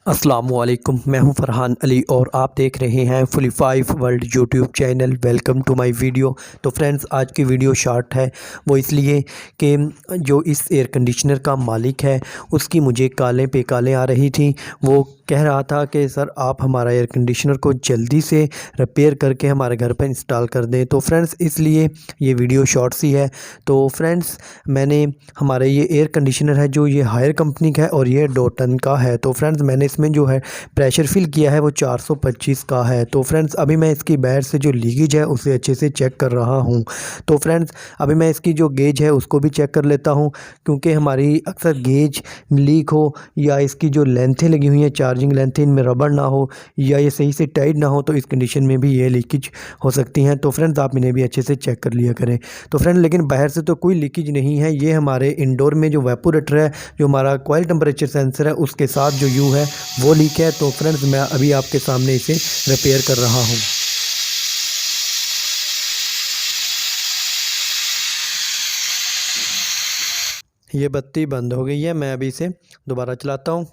अस्सलामुअलैकुम, मैं हूं फ़रहान अली और आप देख रहे हैं fully 5 world YouTube channel. Welcome to my video. तो फ्रेंड्स, आज की वीडियो शॉर्ट है, वो इसलिए कि जो इस एयर कंडीशनर का मालिक है उसकी मुझे कालें पे कालें आ रही थी। वो कह रहा था कि सर आप हमारा एयर कंडीशनर को जल्दी से रिपेयर करके हमारे घर पर इंस्टॉल कर दें। तो फ्रेंड्स, इसलिए ये वीडियो शॉर्ट सी है। तो फ्रेंड्स, मैंने हमारे ये एयर कंडीशनर है जो ये हायर कंपनी का है और ये डॉटन का है। तो फ्रेंड्स, मैंने इसमें जो है प्रेशर फिल किया है वो 425 का है। तो फ्रेंड्स, अभी मैं इसकी बाहर से जो लीकेज है उसे अच्छे से चेक कर रहा हूँ। तो फ्रेंड्स, अभी मैं इसकी जो गेज है उसको भी चेक कर लेता हूँ, क्योंकि हमारी अक्सर गेज लीक हो या इसकी जो लेंथें लगी हुई हैं, चार्जिंग लेंथें, इनमें रबड़ ना हो या ये सही से टाइट ना हो, तो इस कंडीशन में भी ये लीकेज हो सकती हैं। तो फ्रेंड्स, आप इन्हें भी अच्छे से चेक कर लिया करें। तो फ्रेंड, लेकिन बाहर से तो कोई लीकेज नहीं है। ये हमारे इंडोर में जो वेपोरेटर है, जो हमारा कॉइल टेम्परेचर सेंसर है, उसके साथ जो यू है वो लीक है। तो फ्रेंड्स, मैं अभी आपके सामने इसे रिपेयर कर रहा हूँ। ये बत्ती बंद हो गई है, मैं अभी इसे दोबारा चलाता हूँ।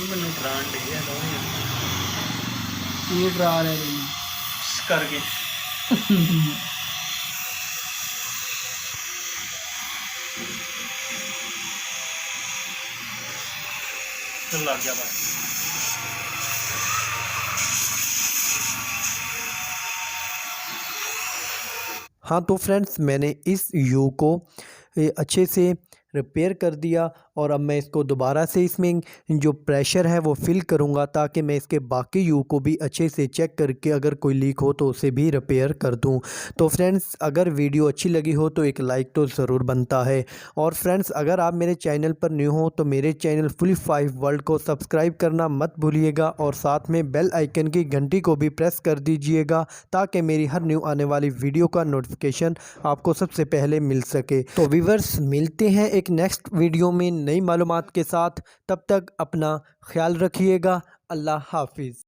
ਮੈਨੂੰ ਡਰਾਣ ਡਈ ਆ ਦੋਵੇਂ ये डरा रहे हैं। ਕਰਕੇ ਚੱਲ ਲੱਗ ਗਿਆ ਬਸ। हाँ, तो फ्रेंड्स, मैंने इस यू को अच्छे से रिपेयर कर दिया और अब मैं इसको दोबारा से इसमें जो प्रेशर है वो फिल करूँगा, ताकि मैं इसके बाकी यू को भी अच्छे से चेक करके अगर कोई लीक हो तो उसे भी रिपेयर कर दूँ। तो फ्रेंड्स, अगर वीडियो अच्छी लगी हो तो एक लाइक तो ज़रूर बनता है। और फ्रेंड्स, अगर आप मेरे चैनल पर न्यू हो तो मेरे चैनल फुली 5 वर्ल्ड को सब्सक्राइब करना मत भूलिएगा और साथ में बेल आइकन की घंटी को भी प्रेस कर दीजिएगा, ताकि मेरी हर न्यू आने वाली वीडियो का नोटिफिकेशन आपको सबसे पहले मिल सके। तो व्यूअर्स, मिलते हैं एक नेक्स्ट वीडियो में नई मालूमात के साथ। तब तक अपना ख्याल रखिएगा। अल्लाह हाफिज़।